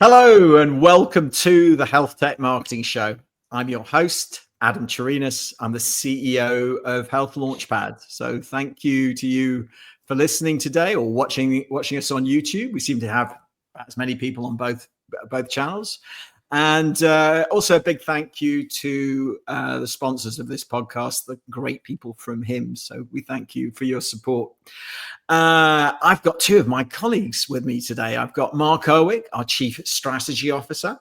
Hello and welcome to the HealthTech Marketing Show. I'm your host, Adam Chirinas. I'm the CEO of Health Launchpad. So thank you to you for listening today or watching us on YouTube. We seem to have as many people on both channels. And also a big thank you to the sponsors of this podcast, the great people from HIM. So we thank you for your support. I've got two of my colleagues with me today. I've got Mark Erwich, our Chief Strategy Officer,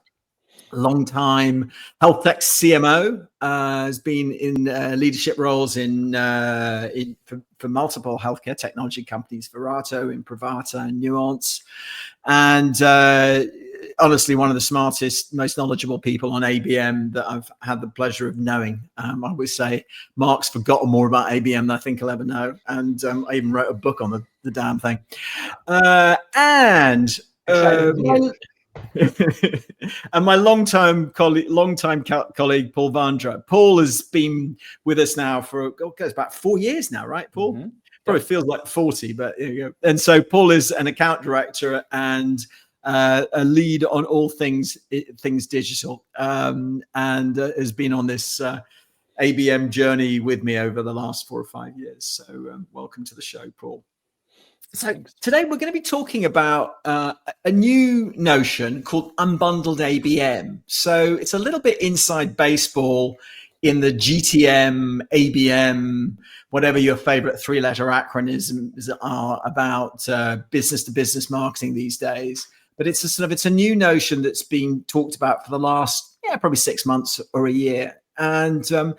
long-time HealthTech CMO, has been in leadership roles for multiple healthcare technology companies, Verato, Imprivata, and Nuance. And honestly, one of the smartest, most knowledgeable people on ABM that I've had the pleasure of knowing. I always say Mark's forgotten more about ABM than I think he'll ever know. And I even wrote a book on the damn thing. And my long-time colleague, Paul Vandre. Paul has been with us now for goes about 4 years now, right, Paul? Mm-hmm. Probably feels like 40, but there you go. And so Paul is an account director and a lead on all things digital, and has been on this ABM journey with me over the last 4 or 5 years. So welcome to the show, Paul. So today we're going to be talking about a new notion called Unbundled ABM. So it's a little bit inside baseball in the GTM, ABM, whatever your favorite three-letter acronyms are about business-to-business marketing these days. But it's a new notion that's been talked about for the last probably 6 months or a year. And at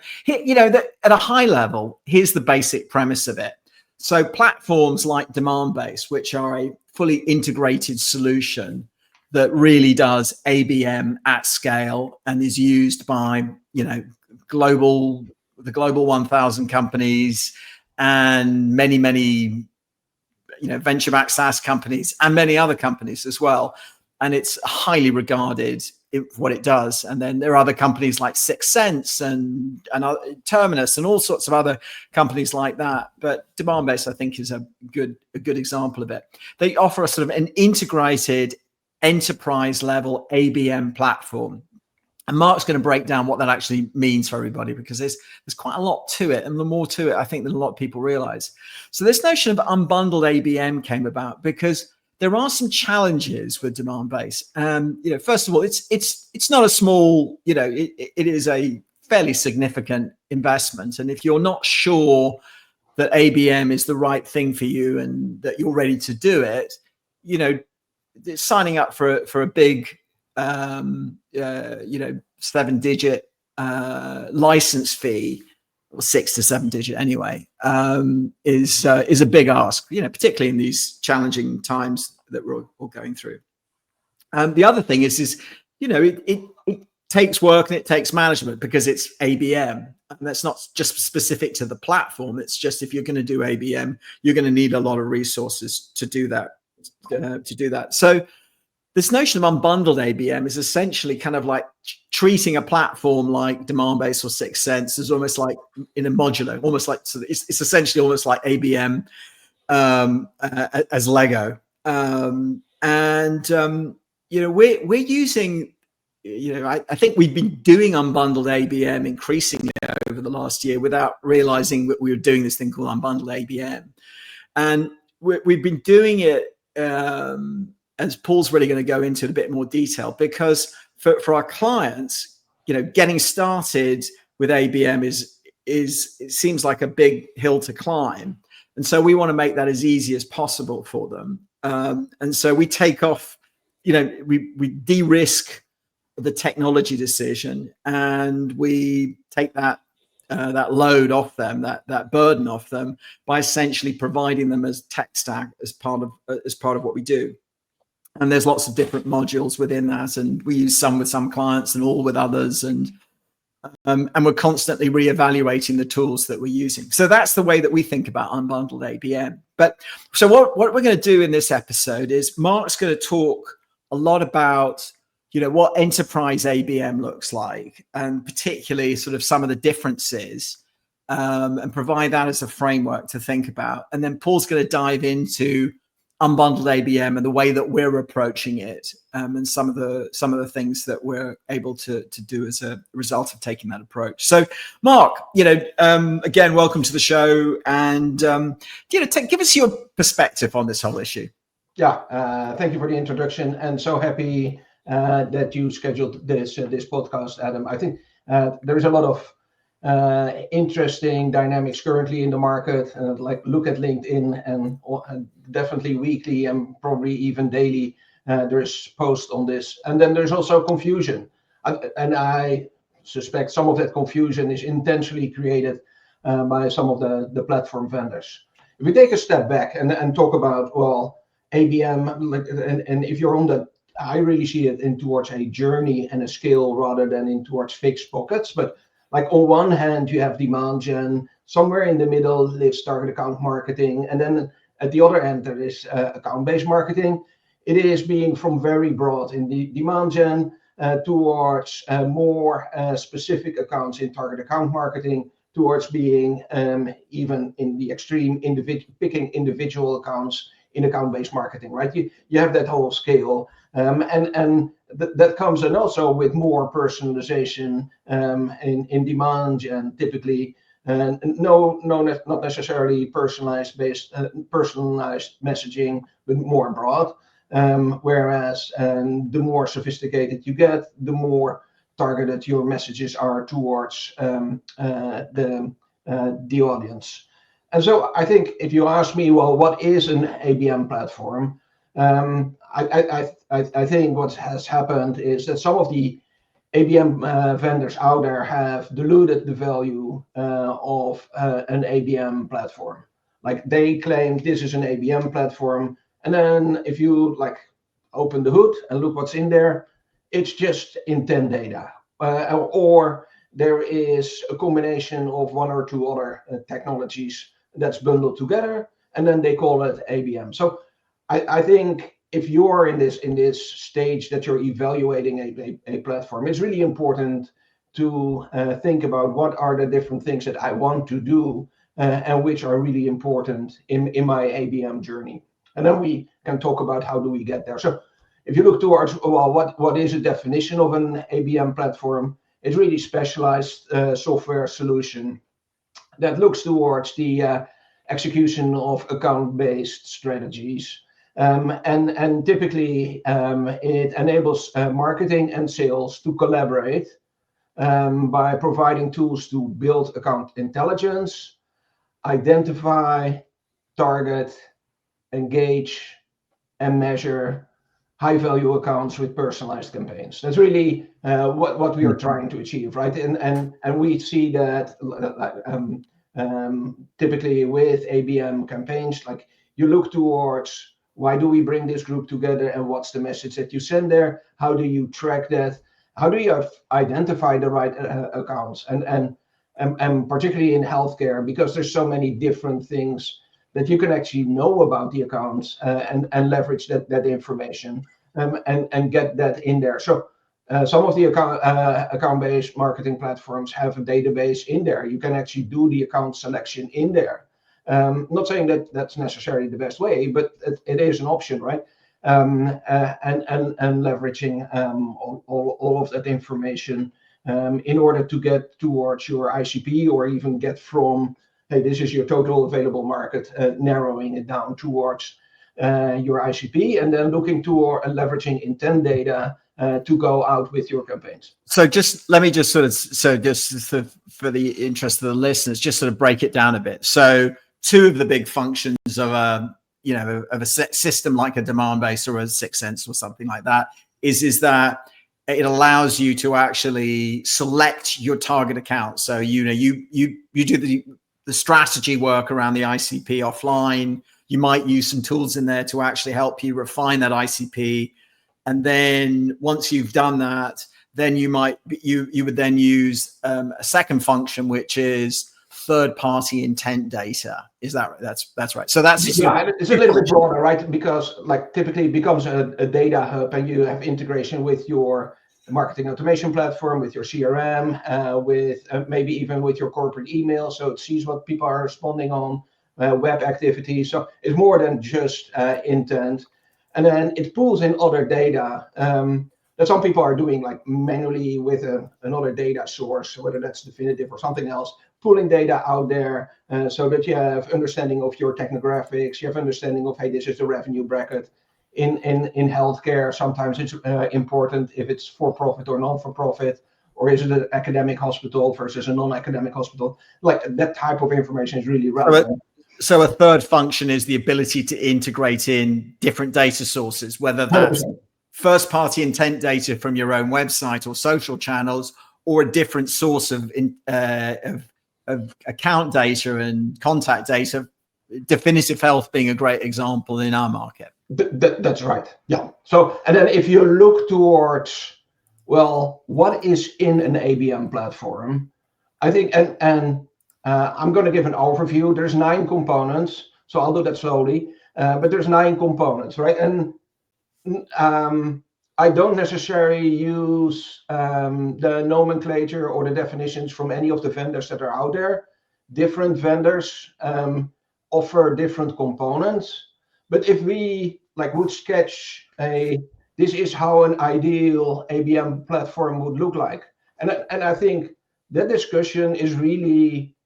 a high level, here's the basic premise of it. So platforms like Demandbase, which are a fully integrated solution that really does ABM at scale and is used by the global 1,000 companies and many venture-backed SaaS companies and many other companies as well. And it's highly regarded in what it does. And then there are other companies like Sixth Sense and Terminus and all sorts of other companies like that. But Demandbase, I think, is a good example of it. They offer a sort of an integrated enterprise-level ABM platform. And Mark's going to break down what that actually means for everybody, because there's quite a lot to it, and the more to it, I think, than a lot of people realize. So this notion of unbundled ABM came about because there are some challenges with Demandbase. First of all, it's not a small, it is a fairly significant investment, and if you're not sure that ABM is the right thing for you and that you're ready to do it, signing up for a big 7-digit license fee, or 6 to 7 digit anyway, is a big ask, particularly in these challenging times that we're all going through. The other thing is it takes work and it takes management because it's ABM, and that's not just specific to the platform. It's just, if you're going to do ABM, you're going to need a lot of resources to do that. So this notion of unbundled ABM is essentially kind of like treating a platform like Demandbase or Sixth Sense as almost like in a modular, almost like, so it's essentially almost like ABM as Lego. We're using, I think we've been doing unbundled ABM increasingly over the last year without realizing that we were doing this thing called unbundled ABM. And we've been doing it, as Paul's really going to go into in a bit more detail, because for our clients, getting started with ABM it seems like a big hill to climb. And so we want to make that as easy as possible for them. And so we take off, we de-risk the technology decision, and we take that load off them, that burden off them, by essentially providing them as tech stack as part of what we do. And there's lots of different modules within that, and we use some with some clients and all with others, and we're constantly reevaluating the tools that we're using. So that's the way that we think about unbundled ABM. But so what we're going to do in this episode is Mark's going to talk a lot about what enterprise ABM looks like, and particularly sort of some of the differences, and provide that as a framework to think about. And then Paul's going to dive into Unbundled ABM and the way that we're approaching it, and some of the things that we're able to do as a result of taking that approach. So, Mark, again, welcome to the show, and give us your perspective on this whole issue. Yeah, thank you for the introduction, and so happy that you scheduled this podcast, Adam. I think there's a lot of interesting dynamics currently in the market. Like look at LinkedIn, and definitely weekly and probably even daily there's posts on this. And then there's also confusion, and I suspect some of that confusion is intentionally created by some of the platform vendors. If we take a step back and talk about ABM, and if you're on that, I really see it in towards a journey and a scale rather than in towards fixed pockets. But like on one hand, you have demand gen, somewhere in the middle lives target account marketing, and then at the other end there is account-based marketing. It is being from very broad in the demand gen towards more specific accounts in target account marketing, towards being even in the extreme picking individual accounts in account-based marketing, right? You have that whole scale, and that comes in also with more personalization in demand, and typically not necessarily personalized messaging, but more broad. Whereas the more sophisticated you get, the more targeted your messages are towards the audience. And so I think if you ask me, well, what is an ABM platform? I think what has happened is that some of the ABM vendors out there have diluted the value of an ABM platform. Like they claim this is an ABM platform, and then if you like open the hood and look what's in there, it's just intent data, or there is a combination of one or two other technologies that's bundled together, and then they call it ABM. So I think if you're in this stage that you're evaluating a platform, it's really important to think about what are the different things that I want to do and which are really important in my ABM journey. And then we can talk about how do we get there. So if you look towards, well, what is a definition of an ABM platform? It's really specialized software solution that looks towards the execution of account-based strategies. And typically it enables marketing and sales to collaborate by providing tools to build account intelligence, identify, target, engage, and measure high-value accounts with personalized campaigns. That's really what we are trying to achieve, right? And we see that typically with ABM campaigns, like you look towards why do we bring this group together, and what's the message that you send there? How do you track that? How do you identify the right accounts? And particularly in healthcare, because there's so many different things that you can actually know about the accounts and leverage that information and get that in there. So some of the account-based marketing platforms have a database in there. You can actually do the account selection in there. Not saying that that's necessarily the best way, but it is an option, right? And leveraging all of that information in order to get towards your ICP, or even get from, hey, this is your total available market, narrowing it down towards your ICP, and then looking to leveraging intent data to go out with your campaigns. So let me just for the interest of the listeners, just sort of break it down a bit. So two of the big functions of a system like a Demandbase or a Sixth Sense or something like that is that it allows you to actually select your target account. So you do the strategy work around the ICP offline. You might use some tools in there to actually help you refine that ICP. And then once you've done that, then you would then use a second function, which is third-party intent data. Is that right? That's right. So that's it's a little bit broader, right? Because like typically it becomes a data hub, and you have integration with your marketing automation platform, with your CRM, with maybe even with your corporate email, so it sees what people are responding on. web activity. So it's more than just intent. And then it pulls in other data that some people are doing like manually with another data source, whether that's Definitive or something else, pulling data out there so that you have understanding of your technographics, you have understanding of, hey, this is the revenue bracket. In healthcare, sometimes it's important if it's for-profit or non-for-profit, or is it an academic hospital versus a non-academic hospital? Like that type of information is really relevant. So a third function is the ability to integrate in different data sources, whether that's 100%. first-party intent data from your own website or social channels, or a different source of account data and contact data. Definitive Health being a great example in our market. That's right. Yeah. So, and then if you look towards, well, what is in an ABM platform? I think, and I'm going to give an overview. There's 9 components, so I'll do that slowly. But there's 9 components, right? And I don't necessarily use the nomenclature or the definitions from any of the vendors that are out there. Different vendors offer different components. But if we would sketch this is how an ideal ABM platform would look like. And I think that discussion is really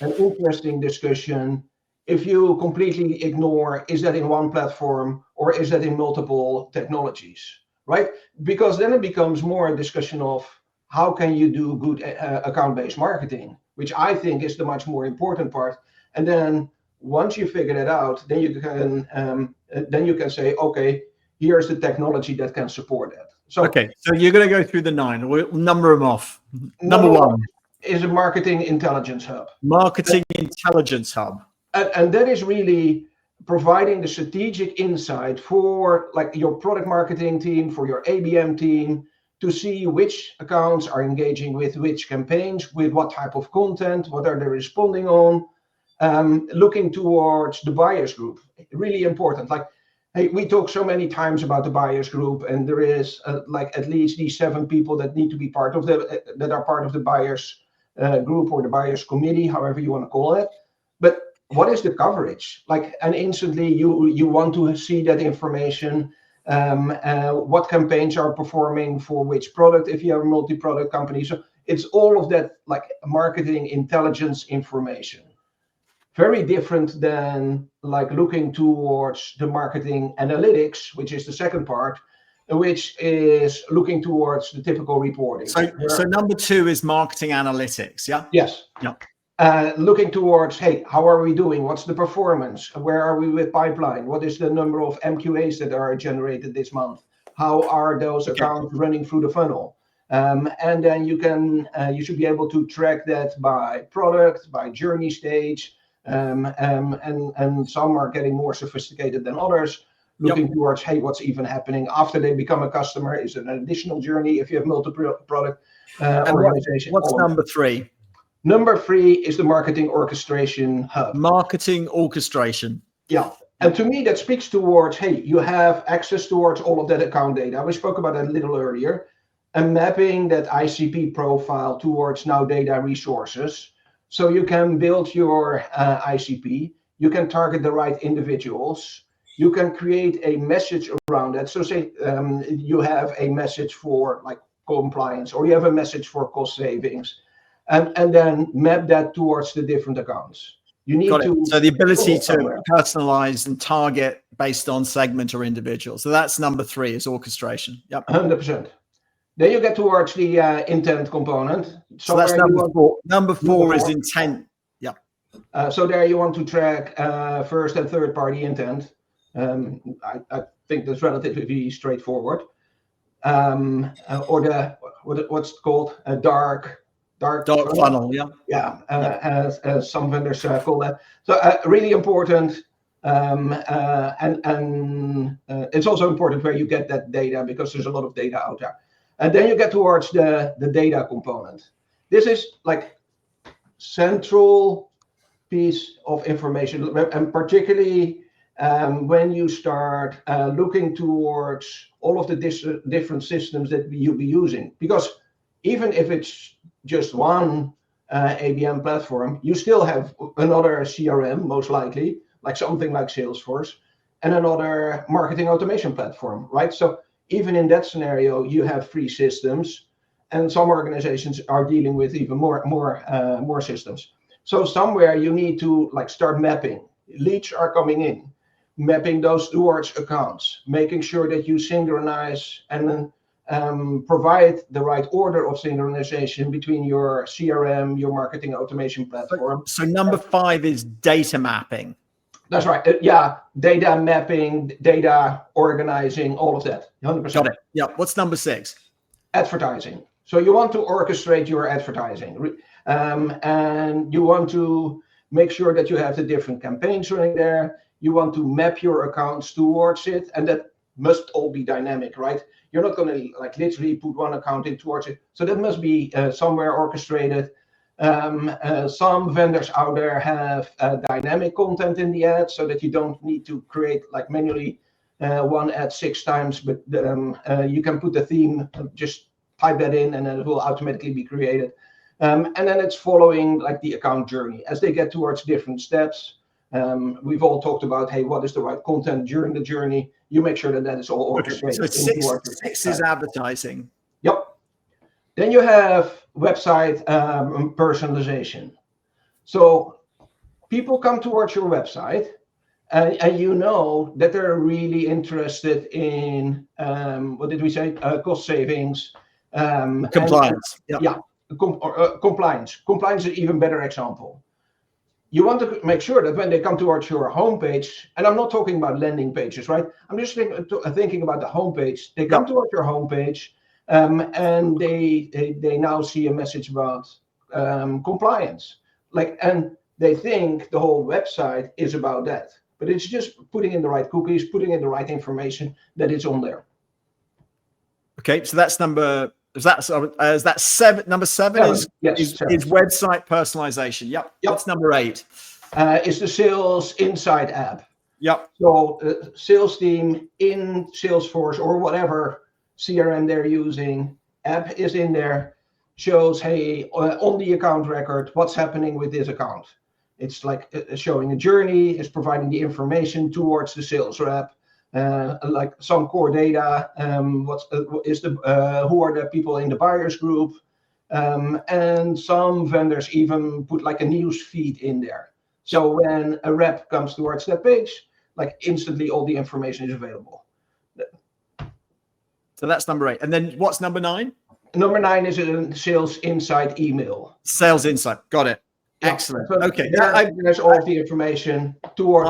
an interesting discussion if you completely ignore, is that in one platform or is that in multiple technologies, right? Because then it becomes more a discussion of how can you do good account-based marketing, which I think is the much more important part. And then once you figure that out, then you can say, okay, here's the technology that can support that. So okay, so you're going to go through the 9. We'll number them off. Number 1 is a marketing intelligence hub. Marketing intelligence hub. And that is really providing the strategic insight for your product marketing team, for your ABM team, to see which accounts are engaging with which campaigns, with what type of content, what are they responding on, looking towards the buyers group. Really important. Hey, we talk so many times about the buyers group, and there is at least these 7 people that need to be part of that are part of the buyers group or the buyers committee, however you want to call it. But what is the coverage? And instantly you want to see that information. What campaigns are performing for which product if you have a multi-product company. So it's all of that marketing intelligence information. Very different than looking towards the marketing analytics, which is the second part, which is looking towards the typical reporting. So number 2 is marketing analytics, yeah? Yes. Yeah. Looking towards, hey, how are we doing? What's the performance? Where are we with pipeline? What is the number of MQAs that are generated this month? How are those accounts running through the funnel? And then you should be able to track that by product, by journey stage. And some are getting more sophisticated than others, looking towards, hey, what's even happening after they become a customer? Is it an additional journey if you have multiple product organization? What's number 3? Number 3 is the marketing orchestration hub. Marketing orchestration. Yeah. And to me, that speaks towards, hey, you have access towards all of that account data. We spoke about that a little earlier. And mapping that ICP profile towards now data resources. So you can build your ICP, you can target the right individuals, you can create a message around that. So say you have a message for compliance, or you have a message for cost savings, and then map that towards the different accounts. You need so the ability to personalize and target based on segment or individual. So that's number 3 is orchestration. Yep. 100%. Then you get towards the intent component. So that's number 4. Number 4 is intent. Yeah. So there you want to track first and third party intent. I think that's relatively straightforward. Or what's it called? A dark funnel. Yeah. Yeah. As some vendors call that. So really important. And it's also important where you get that data, because there's a lot of data out there. And then you get towards the data component. This is central piece of information, and particularly when you start looking towards all of the different systems that you'll be using. Because even if it's just one ABM platform, you still have another CRM, most likely, like something like Salesforce, and another marketing automation platform, right? So even in that scenario, you have 3 systems, and some organizations are dealing with even more systems. So somewhere you need to like start mapping. Leads are coming in, mapping those towards accounts, making sure that you synchronize and provide the right order of synchronization between your CRM, your marketing automation platform. So number 5 is data mapping. That's right. Yeah, data mapping, data organizing, all of that. 100%. Got it. Yeah. What's number 6? Advertising. So you want to orchestrate your advertising, and you want to make sure that you have the different campaigns running there. You want to map your accounts towards it, and that must all be dynamic, right? You're not going to like literally put one account in towards it. So that must be somewhere orchestrated. Some vendors out there have dynamic content in the ad, so that you don't need to create like manually one ad 6 times, but you can put the theme, just type that in, and then it will automatically be created. And then it's following like the account journey as they get towards different steps. We've all talked about, hey, what is the right content during the journey? You make sure that that is all orchestrated. Okay. So 6 is advertising. Yep. Then you have website personalization. So people come towards your website, and you know that they're really interested in what did we say? Cost savings, compliance. Yeah, compliance. Compliance is an even better example. You want to make sure that when they come towards your homepage, and I'm not talking about landing pages, right? I'm just thinking about the homepage. They come towards your homepage, and they now see a message about compliance, and they think the whole website is about that, but it's just putting in the right cookies, putting in the right information that is on there. Okay, so that's number. Is that 7? Number 7 is website personalization. Yep. What's number 8? It's the Sales Insight app. Yep. So sales team in Salesforce or whatever CRM they're using, app is in there, shows, hey, on the account record, what's happening with this account. It's like showing a journey, it's providing the information towards the sales rep. Like some core data, who are the people in the buyers group, and some vendors even put like a news feed in there. So when a rep comes towards that page, like instantly all the information is available. So that's number 8. And then what's number 9? Number 9 is a Sales Insight email. Sales Insight. Got it. Excellent. So okay. There's all of the information towards.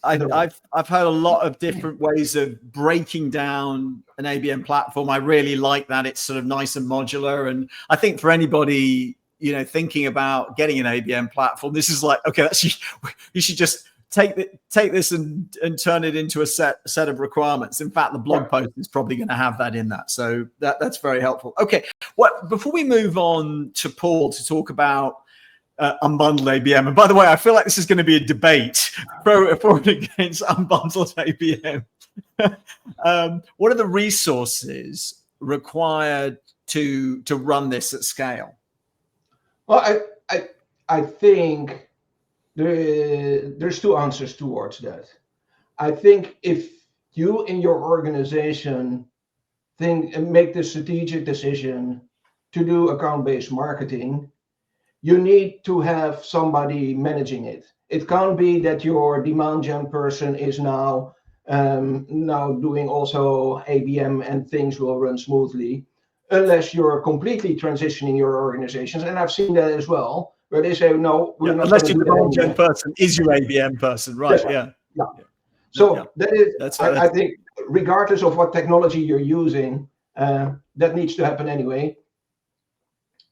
I've heard a lot of different ways of breaking down an ABM platform. I really like that it's sort of nice and modular. And I think for anybody, thinking about getting an ABM platform, this is like, okay, you should just take this and turn it into a set of requirements. In fact, the blog post is probably going to have that in that. So that's very helpful. Okay, before we move on to Paul to talk about Unbundled ABM. And by the way, I feel like this is going to be a debate for and against Unbundled ABM. What are the resources required to run this at scale? Well, I think there's 2 answers towards that. I think if you in your organization think and make the strategic decision to do account-based marketing, you need to have somebody managing it. It can't be that your demand gen person is now doing also ABM and things will run smoothly, unless you're completely transitioning your organizations. And I've seen that as well, where they say, no, we're not. Unless your demand gen person is your ABM person, right? Yeah. So that is, I think, regardless of what technology you're using, that needs to happen anyway.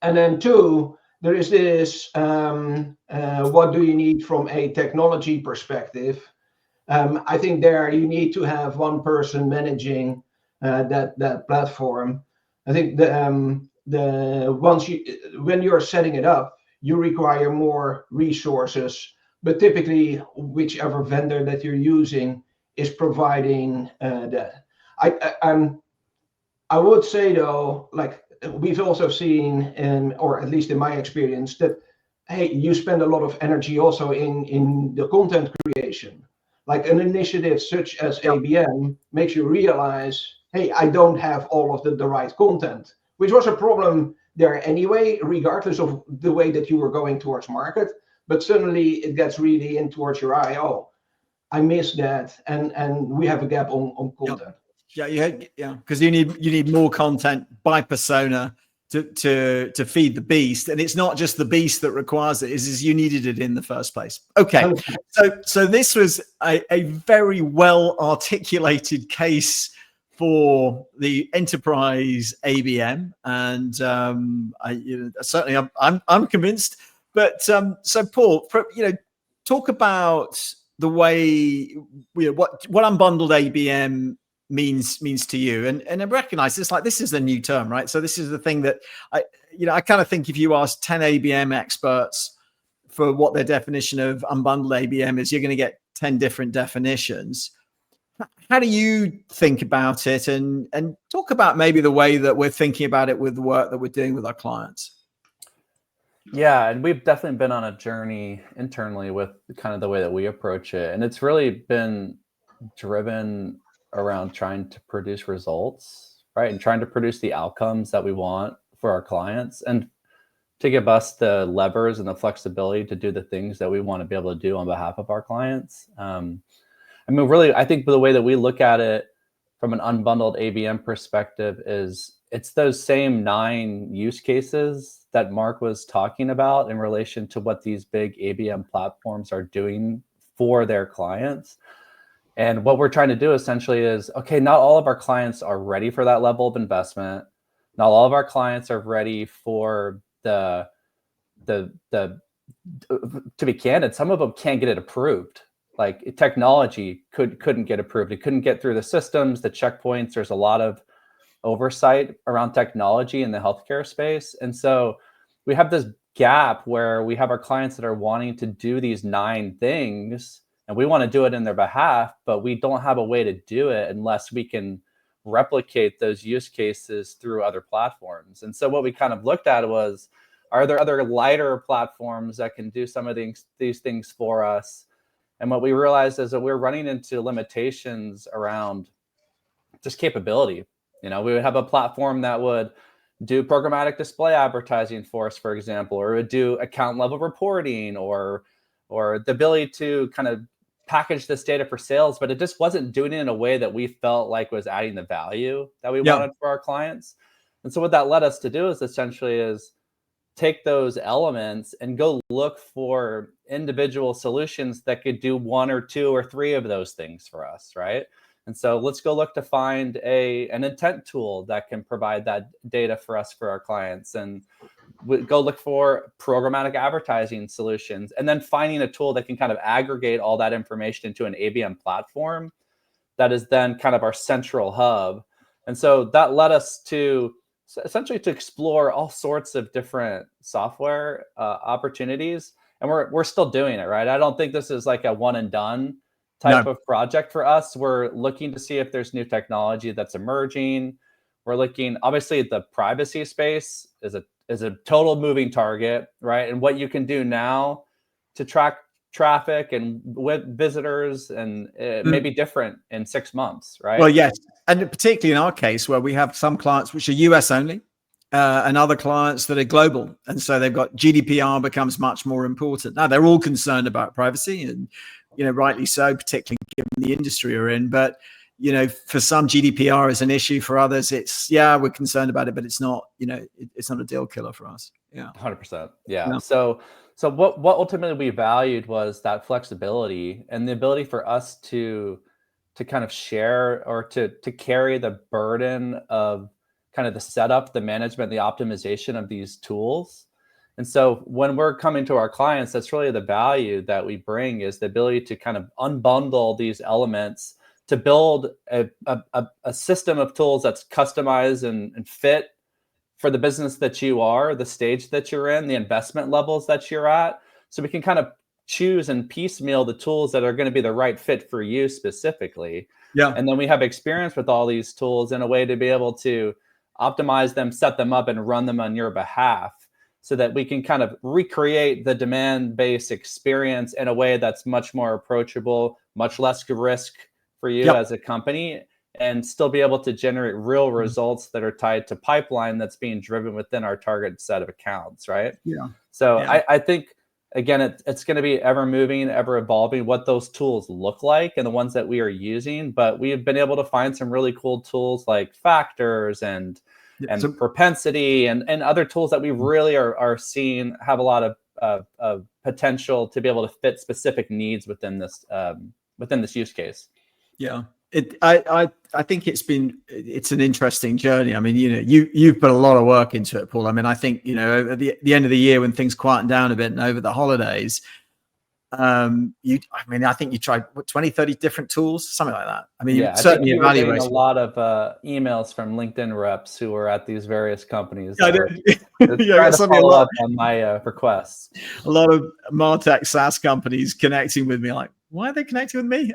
And then 2, there is this, what do you need from a technology perspective? I think there you need to have one person managing that platform. I think when you're setting it up, you require more resources, but typically whichever vendor that you're using is providing that. I would say though, like we've also seen, or at least in my experience, that hey, you spend a lot of energy also in the content creation. Like an initiative such as ABM makes you realize, hey, I don't have all of the right content, which was a problem there anyway, regardless of the way that you were going towards market. But suddenly it gets really in towards your eye. Oh, I missed that, and we have a gap on content. Yeah, because you need more content by persona to feed the beast, and it's not just the beast that requires it; is you needed it in the first place. Okay, so this was a very well articulated case for the enterprise ABM, and certainly I'm convinced. But so Paul, talk about the way what unbundled ABM means to you, and I recognize this is a new term, right? So this is the thing that I kind of think if you ask 10 ABM experts for what their definition of unbundled ABM is, you're going to get 10 different definitions. How do you think about it, and talk about maybe the way that we're thinking about it with the work that we're doing with our clients? Yeah, and we've definitely been on a journey internally with kind of the way that we approach it, and it's really been driven around trying to produce results, right? And trying to produce the outcomes that we want for our clients, and to give us the levers and the flexibility to do the things that we want to be able to do on behalf of our clients. Really, I think the way that we look at it from an unbundled ABM perspective is it's those same 9 use cases that Mark was talking about in relation to what these big ABM platforms are doing for their clients. And what we're trying to do essentially is, okay, not all of our clients are ready for that level of investment. Not all of our clients are ready for to be candid, some of them can't get it approved. Like technology couldn't get approved. It couldn't get through the systems, the checkpoints. There's a lot of oversight around technology in the healthcare space. And so we have this gap where we have our clients that are wanting to do these 9 things, and we want to do it in their behalf, but we don't have a way to do it unless we can replicate those use cases through other platforms. And so what we kind of looked at was, are there other lighter platforms that can do some of these things for us? And what we realized is that we're running into limitations around just capability. We would have a platform that would do programmatic display advertising for us, for example, or would do account level reporting, or the ability to kind of package this data for sales, but it just wasn't doing it in a way that we felt like was adding the value that we wanted for our clients. And so what that led us to do is essentially take those elements and go look for individual solutions that could do 1 or 2 or 3 of those things for us, right? And so let's go look to find an intent tool that can provide that data for us, for our clients, and go look for programmatic advertising solutions, and then finding a tool that can kind of aggregate all that information into an ABM platform that is then kind of our central hub. And so that led us to essentially to explore all sorts of different software opportunities, and we're still doing it, right? I don't think this is like a one and done type of project for us. We're looking to see if there's new technology that's emerging. We're looking, obviously, the privacy space is a total moving target, right? And what you can do now to track traffic and with visitors, and it may be different in 6 months, right? Well, yes. And particularly in our case, where we have some clients which are US only, and other clients that are global. And so they've got GDPR becomes much more important. Now, they're all concerned about privacy, and, rightly so, particularly given the industry we're in. But, for some, GDPR is an issue. For others, it's, we're concerned about it, but it's not, it's not a deal killer for us. Yeah. 100%. Yeah. So what ultimately we valued was that flexibility and the ability for us to kind of share, or to carry the burden of kind of the setup, the management, the optimization of these tools. And so when we're coming to our clients, that's really the value that we bring, is the ability to kind of unbundle these elements to build a system of tools that's customized and fit for the business that you are, the stage that you're in, the investment levels that you're at. So we can kind of choose and piecemeal the tools that are going to be the right fit for you specifically. Yeah. And then we have experience with all these tools in a way to be able to optimize them, set them up, and run them on your behalf, so that we can kind of recreate the demand-based experience in a way that's much more approachable, much less risk for you as a company, and still be able to generate real results that are tied to pipeline that's being driven within our target set of accounts, right? Yeah. So I think, again, it's going to be ever moving, ever evolving what those tools look like and the ones that we are using. But we've been able to find some really cool tools like factors and propensity and other tools that we really are seeing have a lot of potential to be able to fit specific needs within this use case. Yeah. I think it's an interesting journey. I mean, you've put a lot of work into it, Paul. I mean, I think, at the end of the year when things quieten down a bit and over the holidays, I think you tried 20, 30 different tools, something like that. I mean, certainly evaluating a lot of emails from LinkedIn reps who are at these various companies. I trying to follow up on my requests. A lot of MarTech SaaS companies connecting with me, like, why are they connecting with me?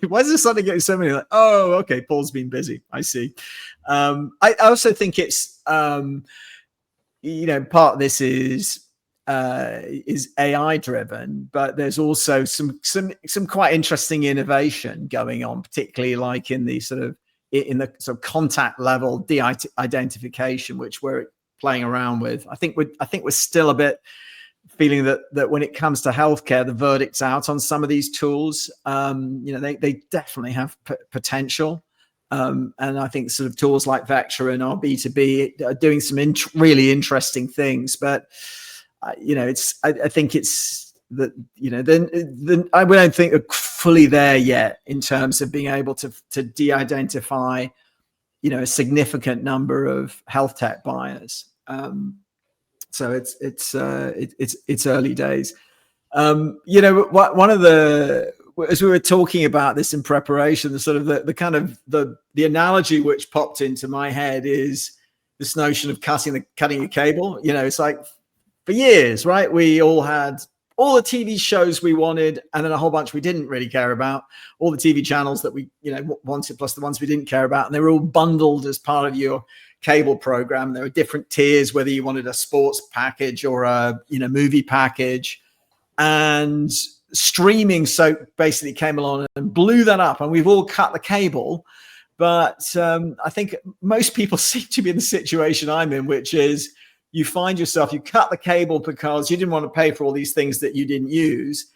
Why is there something getting so many? Like, oh, okay, Paul's been busy. I see. I also think it's, part of this is AI driven, but there's also some quite interesting innovation going on, particularly like in the sort of contact level de-identification, which we're playing around with. I think we're still a bit feeling that when it comes to healthcare, the verdict's out on some of these tools. They definitely have potential. And I think sort of tools like Vectra and our B2B are doing some really interesting things. But, I think it's that, I don't think we're fully there yet in terms of being able to de-identify, a significant number of health tech buyers. So it's early days. One of the, as we were talking about this in preparation, the sort of the kind of the analogy which popped into my head is this notion of cutting a cable. It's like for years, right? We all had all the TV shows we wanted, and then a whole bunch we didn't really care about. All the TV channels that we wanted, plus the ones we didn't care about, and they were all bundled as part of your cable program. There were different tiers, whether you wanted a sports package or a movie package, and streaming so basically came along and blew that up, and we've all cut the cable. But I think most people seem to be in the situation I'm in, which is you find yourself, you cut the cable because you didn't want to pay for all these things that you didn't use,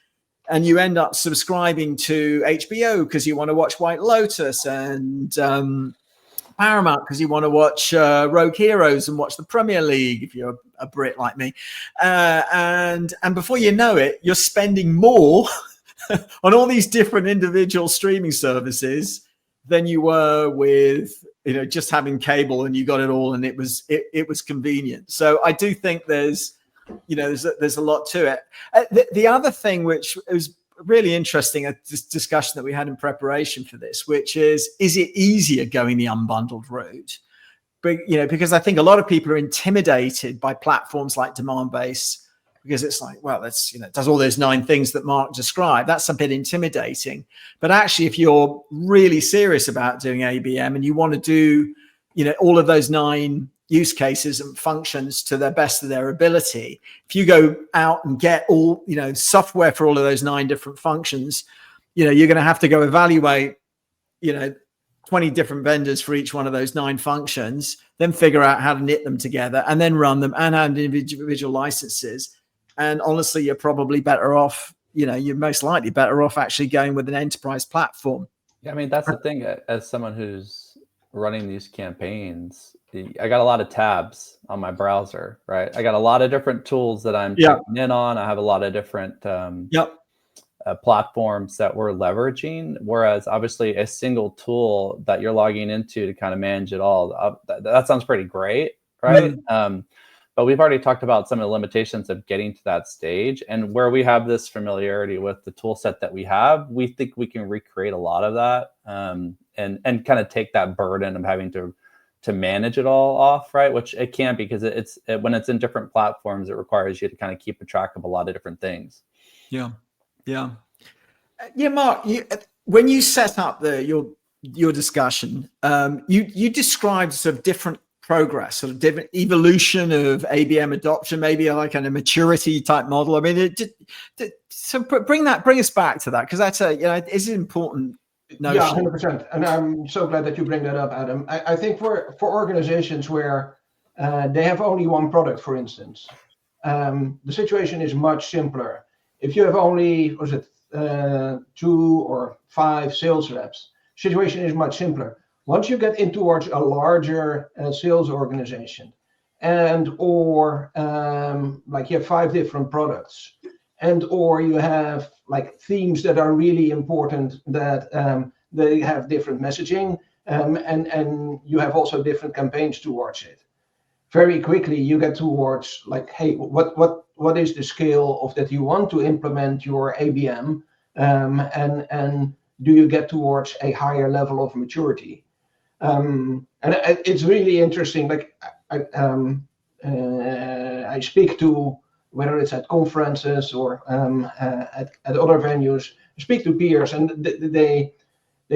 and you end up subscribing to HBO because you want to watch White Lotus, and Paramount because you want to watch Rogue Heroes and watch the Premier League if you're a Brit like me, and before you know it, you're spending more on all these different individual streaming services than you were with just having cable, and you got it all, and it was convenient. So I do think there's a lot to it. The other thing which was really interesting, a discussion that we had in preparation for this, which is it easier going the unbundled route? But because I think a lot of people are intimidated by platforms like Demandbase, because it's like, well, that's it does all those 9 things that Mark described. That's a bit intimidating. But actually, if you're really serious about doing ABM and you want to do all of those 9 use cases and functions to the best of their ability, if you go out and get all software for all of those 9 different functions, you're going to have to go evaluate 20 different vendors for each one of those 9 functions, then figure out how to knit them together and then run them and add individual licenses. And honestly, you're probably better off, you're most likely better off actually going with an enterprise platform. Yeah, I mean, that's the thing. As someone who's running these campaigns, I got a lot of tabs on my browser, right? I got a lot of different tools that I'm checking in on. I have a lot of different platforms that we're leveraging. Whereas obviously a single tool that you're logging into to kind of manage it all, that sounds pretty great, right? But we've already talked about some of the limitations of getting to that stage, and where we have this familiarity with the tool set that we have, we think we can recreate a lot of that, and kind of take that burden of having to manage it all off, right? Which it can, because when it's in different platforms, it requires you to kind of keep a track of a lot of different things. Yeah. Mark, when you set up your discussion, you described sort of different progress, sort of different evolution of ABM adoption, maybe like a maturity type model? I mean, bring us back to that, because that's it's an important notion. Yeah, 100%. And I'm so glad that you bring that up, Adam. I think for organizations where they have only one product, for instance, the situation is much simpler. If you have only 2 or 5 sales reps, situation is much simpler. Once you get in towards a larger sales organization, and or like you have 5 different products, and or you have like themes that are really important, that they have different messaging, and you have also different campaigns towards it. Very quickly you get towards like, hey, what is the scale of that you want to implement your ABM, and do you get towards a higher level of maturity? And it's really interesting. Like I speak to, whether it's at conferences or at other venues, I speak to peers, and they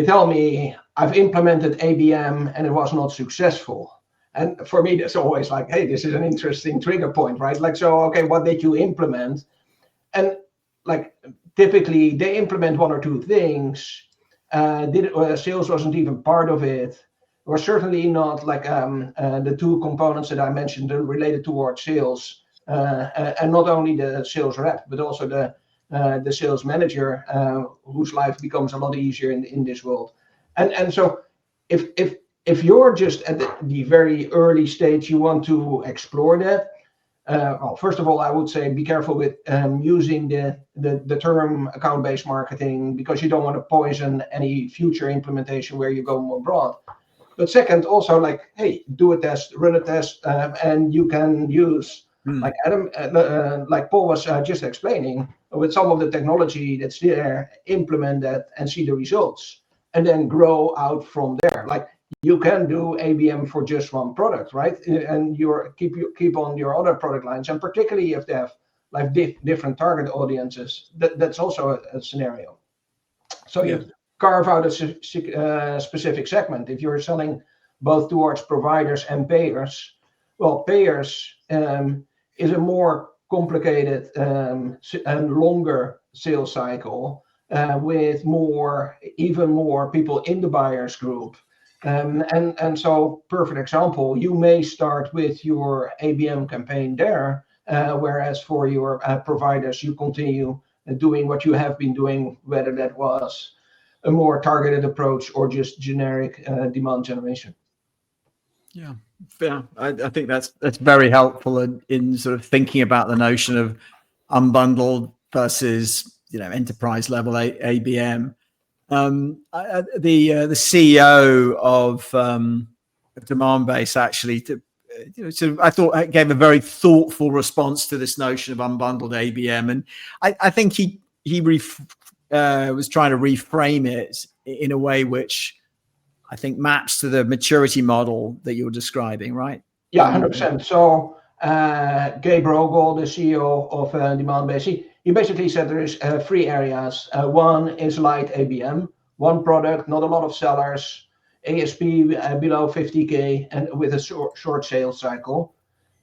tell me, I've implemented ABM and it was not successful. And for me, that's always like, hey, this is an interesting trigger point, right? Like, so, okay, what did you implement? And like, typically they implement 1 or 2 things. Sales wasn't even part of it, or certainly not like the 2 components that I mentioned related towards sales, and not only the sales rep, but also the sales manager, whose life becomes a lot easier in this world. And so if you're just at the very early stage, you want to explore that. Well, first of all, I would say be careful with using the term account-based marketing, because you don't want to poison any future implementation where you go more broad. But second, also like, hey, do a test, run a test, and you can use, like Adam, like Paul was just explaining, with some of the technology that's there, implement that and see the results, and then grow out from there. Like, you can do ABM for just one product, right? And keep on your other product lines, and particularly if they have like different target audiences, that's also a scenario. So you carve out a specific segment. If you're selling both towards providers and payers, well, payers is a more complicated and longer sales cycle, with even more people in the buyers group. And so, perfect example, you may start with your ABM campaign there, whereas for your providers, you continue doing what you have been doing, whether that was a more targeted approach or just generic demand generation. Yeah, I think that's very helpful in sort of thinking about the notion of unbundled versus enterprise level ABM. The CEO of Demandbase actually, I thought gave a very thoughtful response to this notion of unbundled ABM, and I think he was trying to reframe it in a way which I think maps to the maturity model that you're describing, right? Yeah, 100%. So Gabe Rogel, the CEO of Demandbase, he basically said there is 3 areas. One is light ABM, one product, not a lot of sellers, ASP below 50K, and with a short sales cycle.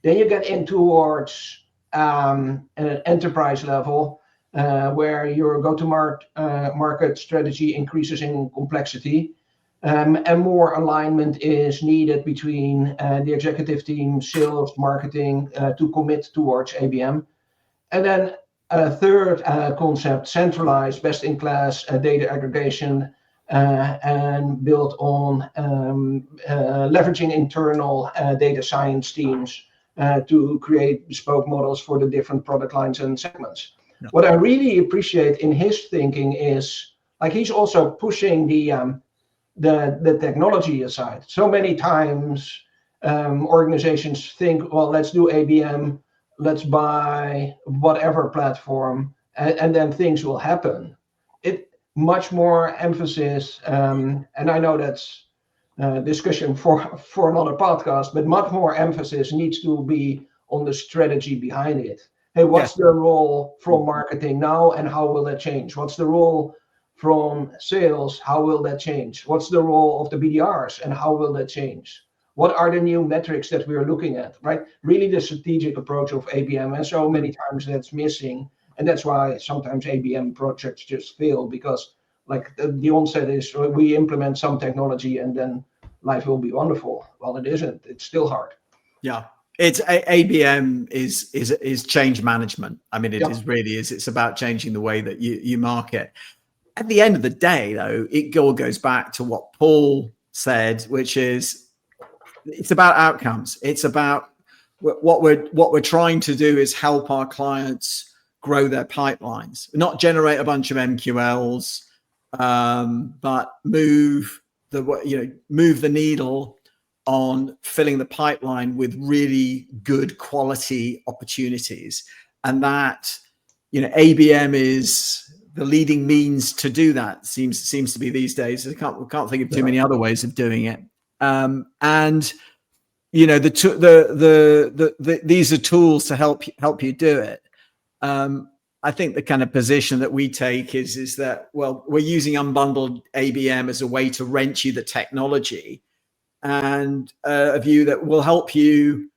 Then you get in towards an enterprise level, where your go-to-market strategy increases in complexity, and more alignment is needed between the executive team, sales, marketing, to commit towards ABM. And then a third concept, centralized, best-in-class data aggregation, and built on leveraging internal data science teams to create bespoke models for the different product lines and segments. Yeah. What I really appreciate in his thinking is, like, he's also pushing the technology aside. So many times organizations think, well, let's do ABM, let's buy whatever platform, and then things will happen. Much more emphasis, and I know that's discussion for another podcast, but much more emphasis needs to be on the strategy behind it. Hey, what's the role from marketing now, and how will that change? What's the role from sales? How will that change? What's the role of the BDRs, and how will that change? What are the new metrics that we're looking at, right? Really the strategic approach of ABM, and so many times that's missing. And that's why sometimes ABM projects just fail, because like the onset is we implement some technology and then life will be wonderful. Well, it isn't. It's still hard. Yeah. It's ABM is change management. I mean, it is really is. It's about changing the way that you market. At the end of the day, though, it all goes back to what Paul said, which is it's about outcomes. It's about what we're trying to do is help our clients grow their pipelines, not generate a bunch of MQLs, but move the needle on filling the pipeline with really good quality opportunities. And that, ABM is the leading means to do that. Seems to be these days. We can't think of too many other ways of doing it. And these are tools to help you do it. I think the kind of position that we take is that, well, we're using Unbundled ABM as a way to rent you the technology, and a view that will help you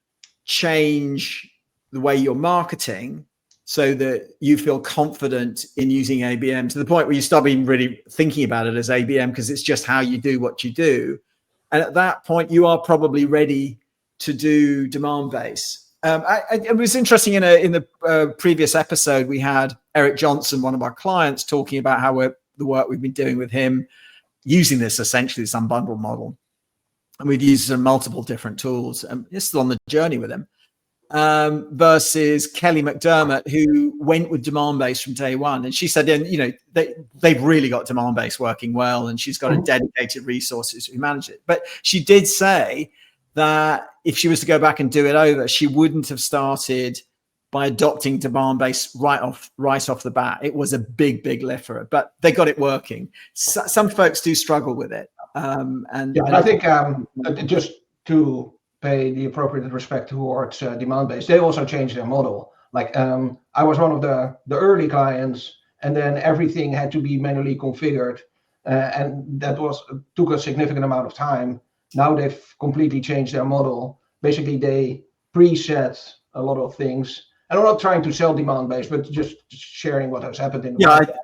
change the way you're marketing so that you feel confident in using ABM to the point where you stop even really thinking about it as ABM, because it's just how you do what you do. And at that point, you are probably ready to do Demandbase. It was interesting in the previous episode, we had Eric Johnson, one of our clients, talking about how the work we've been doing with him using this unbundled model. And we've used multiple different tools, and it's still on the journey with him. Versus Kelly McDermott, who went with Demandbase from day one. And she said, they've really got Demandbase working well, and she's got a dedicated resources who manage it. But she did say that if she was to go back and do it over, she wouldn't have started by adopting Demandbase right off the bat. It was a big lift for her, but they got it working. Some folks do struggle with it. I think just to pay the appropriate respect towards Demandbase, they also changed their model. Like I was one of the early clients, and then everything had to be manually configured, and that took a significant amount of time. Now they've completely changed their model. Basically, they preset a lot of things. And I'm not trying to sell Demandbase, but just sharing what has happened in the market.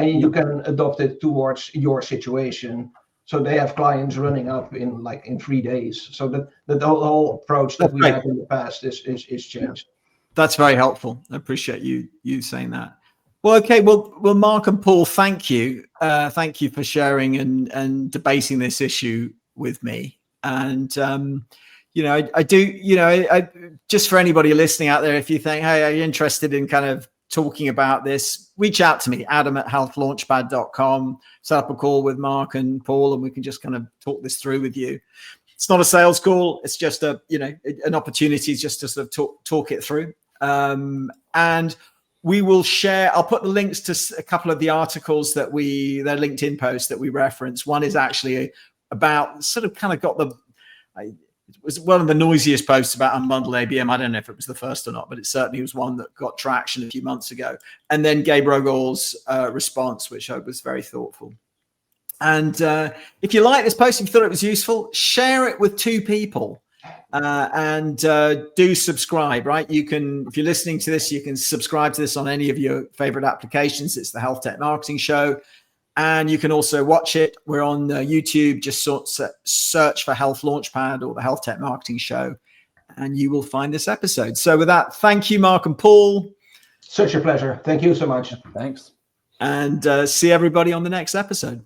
You can adopt it towards your situation. So they have clients running up in 3 days. So the whole approach that we had in the past is changed. That's very helpful. I appreciate you saying that. Well, okay. Well, Mark and Paul, thank you. Thank you for sharing and debating this issue with me. And I just for anybody listening out there, if you think, hey, are you interested in kind of talking about this, reach out to me, adam@healthlaunchpad.com, set up a call with Mark and Paul, and we can just kind of talk this through with you. It's not a sales call. It's just an opportunity just to sort of talk it through. And we will share, I'll put the links to a couple of the articles their LinkedIn posts that we reference. One is actually about sort of kind of got it was one of the noisiest posts about Unbundled ABM. I don't know if it was the first or not, but it certainly was one that got traction a few months ago. And then Gabe Rogal's response, which I was very thoughtful. And if you like this post, if you thought it was useful, share it with 2 people and do subscribe, right? You can, if you're listening to this, you can subscribe to this on any of your favorite applications. It's the HealthTech Marketing Show. And you can also watch it. We're on YouTube. Just search for Health Launchpad or the HealthTech Marketing Show, and you will find this episode. So with that, thank you, Mark and Paul. Such a pleasure. Thank you so much. Thanks. And see everybody on the next episode.